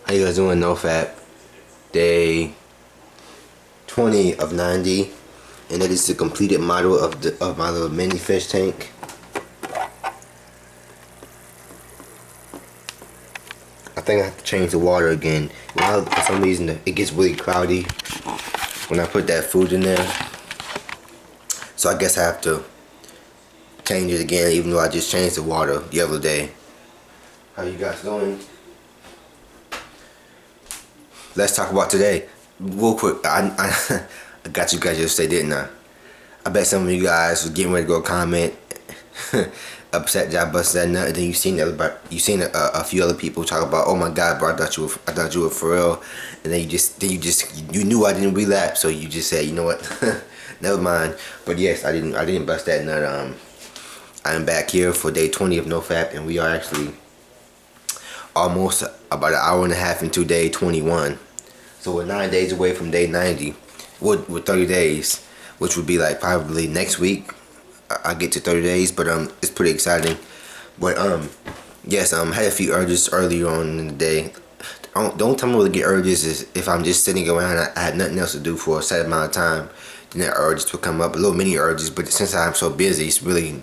How you guys doing? NoFap. Day 20 of 90. And that is the completed model of my little mini fish tank. I think I have to change the water again. Well, for some reason it gets really cloudy when I put that food in there. So I guess I have to change it again, even though I just changed the water the other day. How you guys doing? Let's talk about today. Real quick, I got you guys yesterday, didn't I? I bet some of you guys was getting ready to go comment, upset that I busted that nut, and then you seen a few other people talk about, oh my God, bro, I thought you were for real, and then you knew I didn't relapse, so you just said, you know what, never mind. But yes, I didn't bust that nut. I'm back here for day 20 of NoFap, and we are actually almost about an hour and a half into day 21. So we're 9 days away from day 90. With 30 days, which would be like probably next week. I get to 30 days, but it's pretty exciting. But yes, had a few urges earlier on in the day. The only time I really get urges is if I'm just sitting around and I had nothing else to do for a set amount of time. Then the urges will come up, a little mini urges. But since I'm so busy, it's really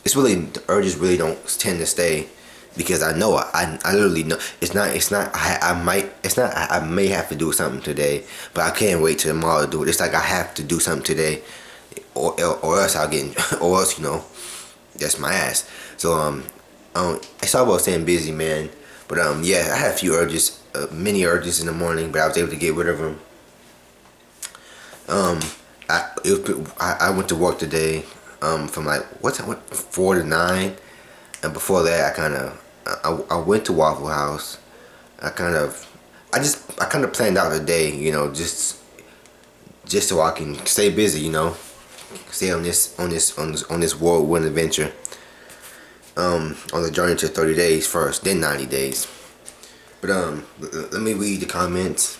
the urges really don't tend to stay. Because I know I literally know I may have to do something today, but I can't wait till tomorrow to do it. It's like I have to do something today, or else I'll get or else that's my ass. So it's all about staying busy, man. But yeah, I had a few urges, many urges in the morning, but I was able to get rid of them. I went to work today from like what time? 4 to 9. And before that, I went to Waffle House. I kind of planned out the day, just so I can stay busy, stay on this whirlwind adventure. On the journey to 30 days first, then 90 days. But let me read the comments.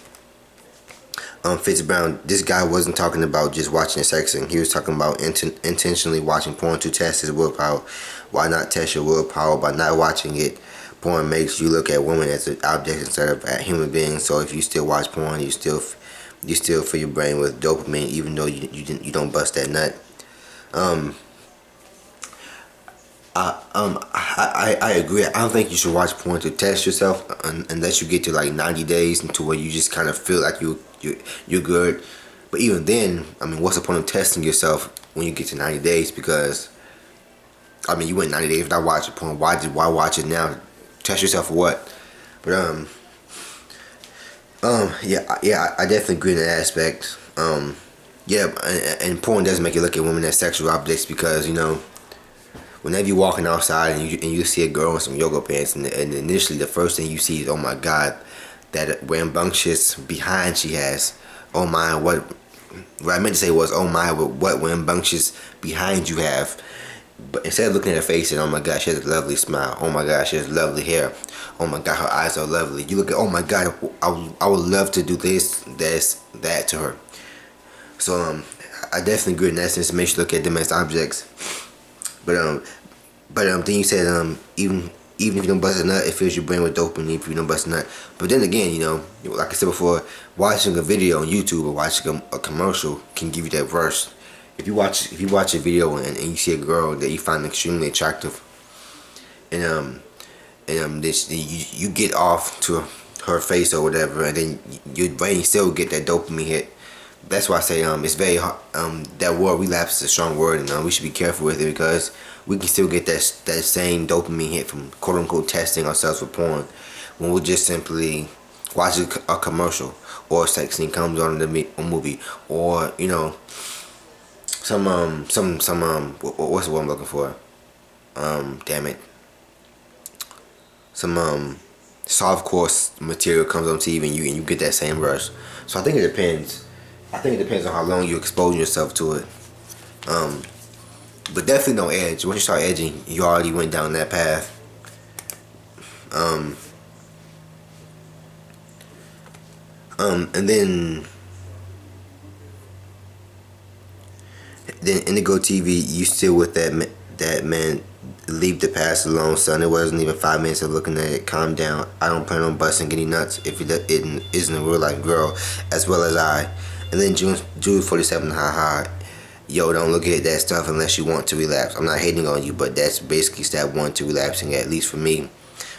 Fitz Brown, this guy wasn't talking about just watching sex, and he was talking about intentionally watching porn to test his willpower. Why not test your willpower by not watching it? Porn makes you look at women as an object instead of at human beings. So if you still watch porn, you still fill your brain with dopamine, even though you don't bust that nut. I agree. I don't think you should watch porn to test yourself unless you get to like 90 days into where you just kind of feel like you're good. But even then, I mean, what's the point of testing yourself when you get to 90 days? Because I mean, you went 90 days without watching porn. Why watch it now? Test yourself for what? But yeah, I definitely agree in that aspect. Yeah, and porn does make you look at women as sexual objects because whenever you're walking outside and you see a girl in some yoga pants, and initially the first thing you see is, oh my God, that rambunctious behind she has. Oh my, what I meant to say was, oh my, what rambunctious behind you have. But instead of looking at her face and, oh my God, she has a lovely smile. Oh my God, she has lovely hair. Oh my God, her eyes are lovely. You look at, oh my God, I would love to do this, that to her. So I definitely agree in that sense. Make sure you look at them as objects. But then you said even if you don't bust a nut, it fills your brain with dopamine if you don't bust a nut. But then again, like I said before, watching a video on YouTube or watching a commercial can give you that rush. If you watch a video and you see a girl that you find extremely attractive, and you get off to her face or whatever, and then your brain still get that dopamine hit. That's why I say it's very hard. That word relapse is a strong word, and we should be careful with it because we can still get that same dopamine hit from quote unquote testing ourselves for porn when we just simply watch a commercial or a sex scene comes on in a movie, or some what's the word I'm looking for? Damn it. Some softcore material comes on TV and you get that same rush. So I think it depends. I think it depends on how long you expose yourself to it. But definitely don't edge. Once you start edging, you already went down that path. And then Indigo TV, you still with that man leave the past alone, son. It wasn't even 5 minutes of looking at it. Calm down. I don't plan on busting any nuts if it isn't a real life girl, as well as I. And then June 47, haha. Yo, don't look at that stuff unless you want to relapse. I'm not hating on you, but that's basically step one to relapsing, at least for me.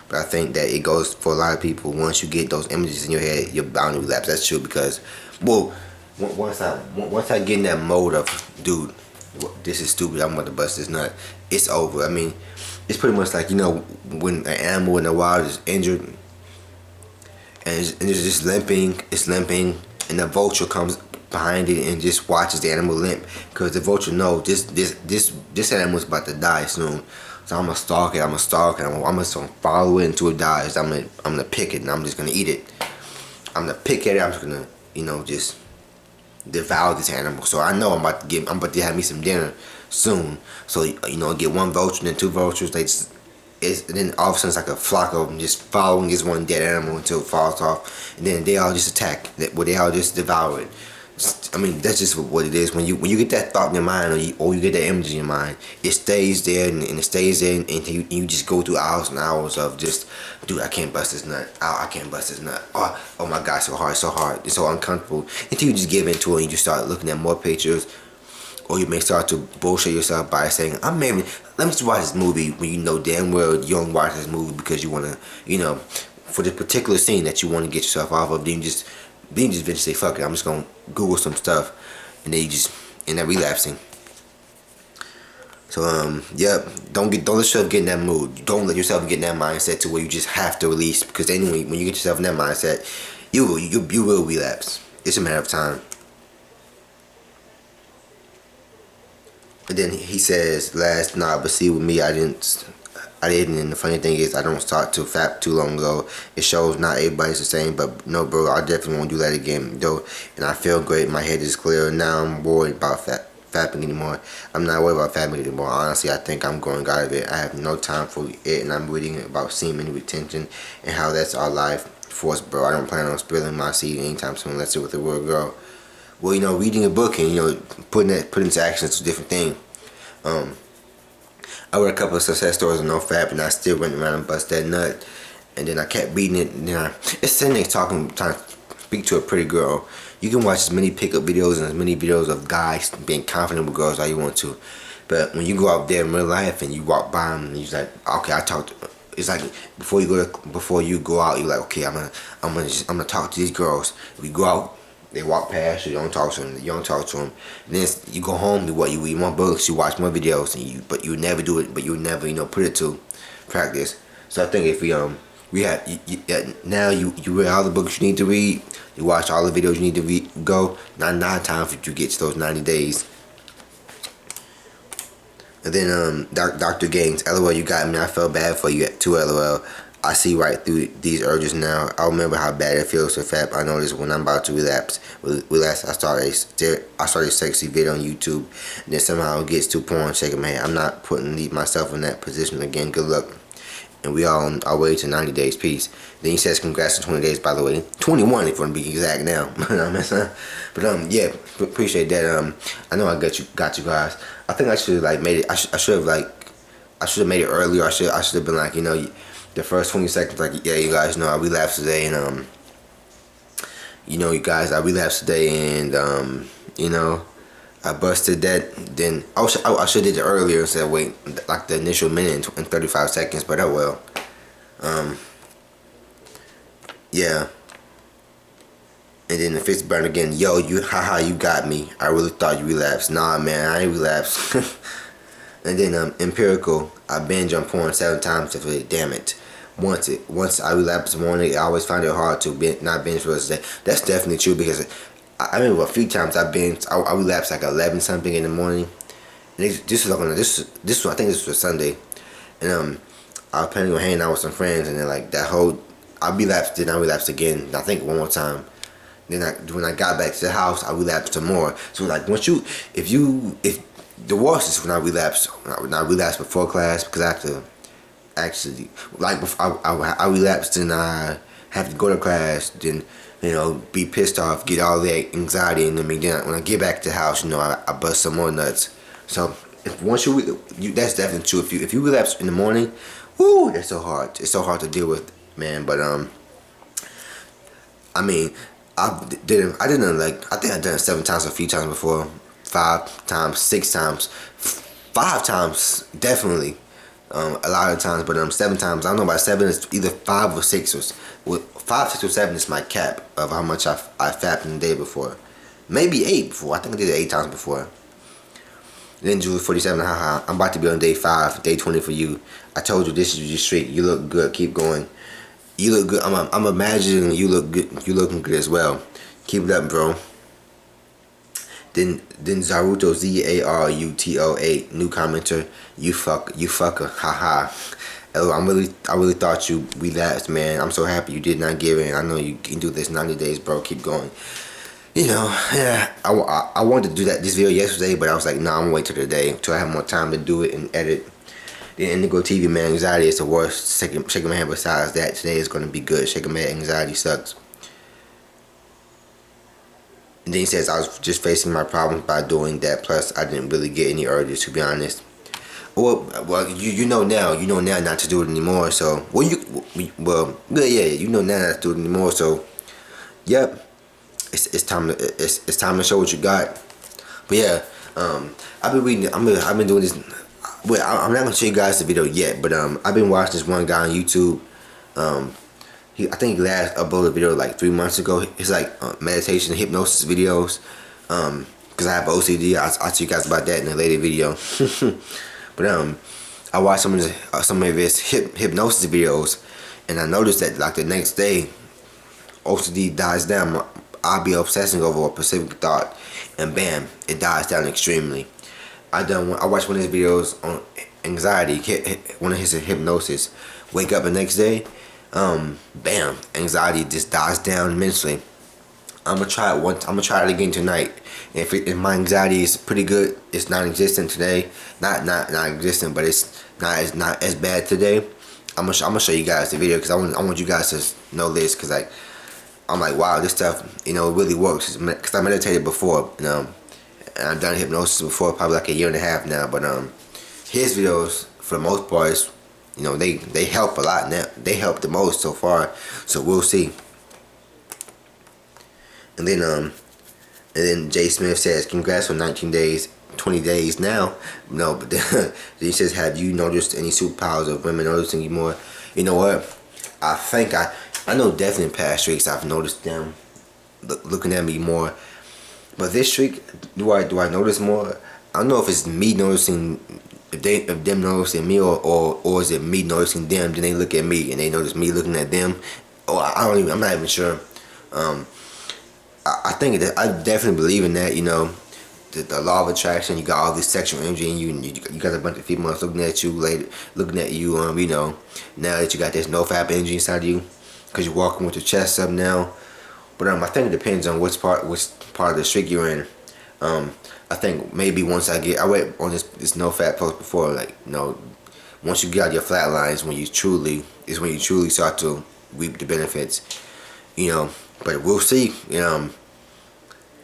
But I think that it goes for a lot of people. Once you get those images in your head, you're bound to relapse. That's true because, well, once I get in that mode of, dude, this is stupid, I'm about to bust this nut, it's over. I mean, it's pretty much like, when an animal in the wild is injured and it's just limping, and the vulture comes behind it and just watches the animal limp, because the vulture knows this animal's about to die soon. So I'm gonna stalk it. I'm just gonna follow it until it dies. I'm gonna pick it and I'm just gonna eat it. I'm gonna pick at it. I'm just gonna just devour this animal. So I know I'm about to have me some dinner soon. So get one vulture and then two vultures. And then all of a sudden it's like a flock of them just following this one dead animal until it falls off, and then they all just attack. They all just devour it. I mean, that's just what it is. When you get that thought in your mind, or you get that image in your mind, it stays there and it stays there, and you just go through hours and hours of just, dude, I can't bust this nut. Oh, I can't bust this nut. Oh my God, so hard, it's so uncomfortable. Until you just give into it and you start looking at more pictures, or you may start to bullshit yourself by saying, let me just watch this movie, when you know damn well you don't watch this movie because you want to, for the particular scene that you want to get yourself off of. Then you just eventually say, fuck it, I'm just going to Google some stuff, and then you just end up relapsing. So, yeah, don't let yourself get in that mood. Don't let yourself get in that mindset to where you just have to release, because anyway, when you get yourself in that mindset, you will relapse. It's a matter of time. And then he says, last night, but see, with me, I didn't, and the funny thing is, I don't start to fap too long ago. It shows not everybody's the same, but no, bro, I definitely won't do that again, though, and I feel great, my head is clear. Now I'm worried about fapping anymore. I'm not worried about fapping anymore. Honestly, I think I'm growing out of it. I have no time for it, and I'm reading about semen retention and how that's our life force, bro. I don't plan on spilling my seed anytime soon, unless it's with a real girl. Well, reading a book and, putting into action is a different thing. I read a couple of success stories on NoFap, and I still went around and bust that nut. And then I kept reading it, and then it's sitting there trying to speak to a pretty girl. You can watch as many pickup videos and as many videos of guys being confident with girls as you want to. But when you go out there in real life and you walk by them, and you're like, okay, I talked. It's like before you go out, you're like, okay, I'm gonna talk to these girls. We go out, they walk past you, you don't talk to them. And then you go home, you read more books, you watch more videos, but you never do it. But you never put it to practice. So I think if now you read all the books you need to read, you watch all the videos you need to read. Now time for you to get to those 90 days. And then Dr. Gaines, LOL, you got me. I felt bad for you too, LOL. I see right through these urges now. I remember how bad it feels to fap. I noticed when I'm about to relapse. I started a sexy video on YouTube, and then somehow it gets to porn. Shaking my head. I'm not putting myself in that position again. Good luck. And we all on our way to 90 days. Peace. Then he says, congrats on 20 days, by the way. 21 if you want to be exact now. But yeah, appreciate that. I know I got you guys. I think I should have made it. I should have made it earlier. I should have been like, the first 20 seconds, like, yeah, you guys know I relapsed today, and you guys, I relapsed today, and I busted that. Then I should have did it earlier instead of wait like the initial minute and 35 seconds. But oh well. Yeah. And then the fist burn again. Yo, you got me. I really thought you relapsed. Nah, man, I ain't relapsed. And then empirical. I binge on porn 7 times today. Damn it. Once I relapse in the morning, I always find it hard to not binge for the day. That's definitely true, because I remember a few times I relapsed like 11 something in the morning. And this was I think this was Sunday, and I was planning on hanging out with some friends, and then like that whole I relapsed, then I relapsed again. I think one more time. Then when I got back to the house, I relapsed some more. So like if the worst is when I relapsed before class, because I have to actually, like, I relapsed and I have to go to class, then be pissed off, get all that anxiety in me. Then when I get back to the house, I bust some more nuts. So if once you that's definitely true. If you relapse in the morning, whoo, that's so hard. It's so hard to deal with, man. But I mean, I didn't like. I think I done it 7 times, a few times before, 5 times, 6 times, 5 times definitely. A lot of times, but 7 times. I don't know about 7. It's either 5 or 6 or 5, 6 or 7 is my cap of how much I fapped in the day before. Maybe 8 before. I think I did it 8 times before. Then Julie 47, haha. I'm about to be on day 5, day 20 for you. I told you this is your streak. You look good. Keep going. You look good. I'm imagining you look good. You looking good as well. Keep it up, bro. Then Zaruto ZARUTO8 new commenter. You fucker. Haha. I really thought you relapsed, man. I'm so happy you did not give in. I know you can do this 90 days, bro. Keep going. You know, yeah. I wanted to do this video yesterday, but I was like, nah, I'm gonna wait till today until I have more time to do it and edit. Then Indigo TV, man, anxiety is the worst. Shake my hand. Besides that, today is gonna be good. Shake my head. Anxiety sucks. And then he says, I was just facing my problems by doing that. Plus, I didn't really get any urges, to be honest. Well, you know now. You know now not to do it anymore. So, yeah, you know now not to do it anymore. So, yep, it's time to show what you got. But yeah, I've been reading. I've been doing this. Well, I'm not gonna show you guys the video yet, but I've been watching this one guy on YouTube. I think he last uploaded a video like 3 months ago. It's like meditation, hypnosis videos. Cause I have OCD. I'll tell you guys about that in a later video. But I watched some of his hypnosis videos, and I noticed that like the next day, OCD dies down. I'll be obsessing over a specific thought, and bam, it dies down extremely. I watched one of his videos on anxiety, one of his hypnosis. Wake up the next day, bam, anxiety just dies down immensely. I'm gonna try it once. I'm gonna try it again tonight. And if my anxiety is pretty good, it's non-existent today. Not non-existent, but it's not as bad today. I'm gonna show you guys the video because I want you guys to know this, because I'm like, wow, this stuff, you know, it really works. Because I meditated before, you know, and I've done hypnosis before, probably like a year and a half now. But his videos, for the most part, you know, they help a lot now. They help the most so far. So we'll see. And then Jay Smith says, congrats on 19 days, 20 days now. No, but then he says, have you noticed any superpowers of women noticing you more? You know what? I think I know definitely in past streaks I've noticed them looking at me more. But this streak, do I notice more? I don't know if it's me noticing, if them noticing me, or is it me noticing them, then they look at me and they notice me looking at them. Or I'm not even sure. I think that I definitely believe in that, you know, the law of attraction. You got all this sexual energy in you, and you got a bunch of females looking at you you know, now that you got this NoFap energy inside of you, because you're walking with your chest up now. But I think it depends on which part of the streak you're in. I think maybe once I read on this NoFap post before, like, you know, once you get out your flat lines, when you truly start to reap the benefits, you know. But we'll see. You know,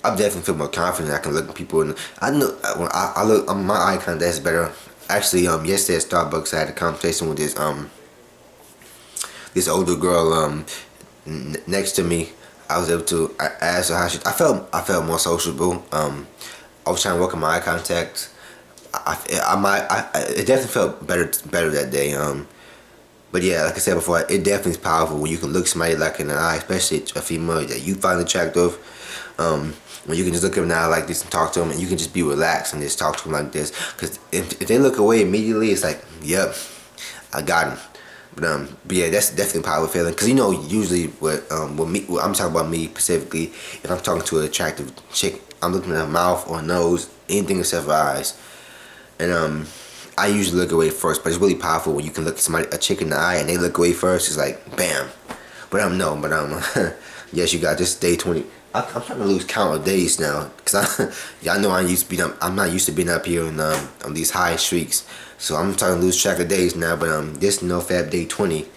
I definitely feel more confident. I can look at people, and I know when I look, my eye contact is better. Actually, yesterday at Starbucks, I had a conversation with this older girl next to me. I was able to ask her how she. I felt more sociable. I was trying to work on my eye contact. It definitely felt better that day. But yeah, like I said before, it definitely is powerful when you can look somebody like in the eye, especially a female that you find attractive. When you can just look them in the eye like this and talk to them, and you can just be relaxed and just talk to them like this. Because if they look away immediately, it's like, yep, I got him. But yeah, that's definitely a powerful feeling. Because, you know, usually with me, I'm talking about me specifically, if I'm talking to an attractive chick, I'm looking at her mouth or nose, anything except for eyes. And I usually look away first, but it's really powerful when you can look at a chick in the eye and they look away first. It's like, bam. But yes, you got this day 20. I'm trying to lose count of days now, because y'all know I'm not used to being up here on these high streaks. So I'm trying to lose track of days now. But this NoFap day 20.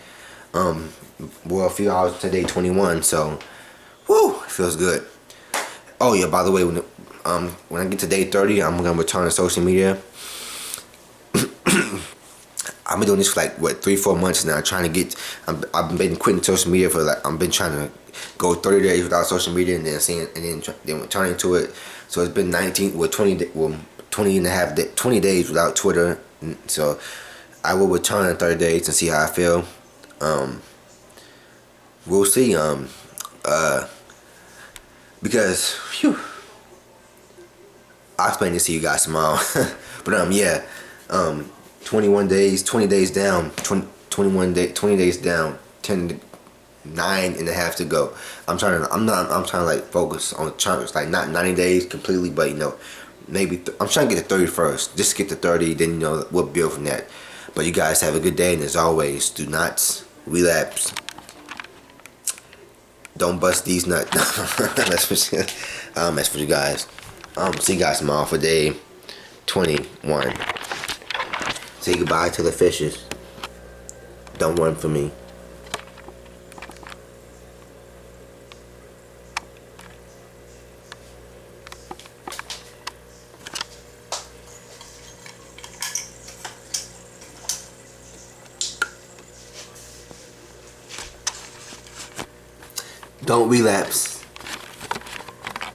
Well, a few hours to day 21. So, woo, it feels good. Oh yeah, by the way, when I get to day 30, I'm gonna return to social media. I've been doing this for like what 3-4 months now, trying to get. I've been quitting social media for like I've been trying to go 30 days without social media and then seeing and then returning to it. So it's been 20 days without Twitter. So I will return in 30 days and see how I feel. We'll see. Because whew, I'll explain this to you guys tomorrow. But yeah, 21 days, 20 days down, 20 days down, 9.5 to go. I'm trying to like focus on trying, it's like not 90 days completely, but maybe I'm trying to get to 30 first. Just get to 30, then we'll build from that. But you guys have a good day, and as always, do not relapse. Don't bust these nuts. That's for you guys. See you guys tomorrow for day 21. Say goodbye to the fishes. Don't run from me. Don't relapse.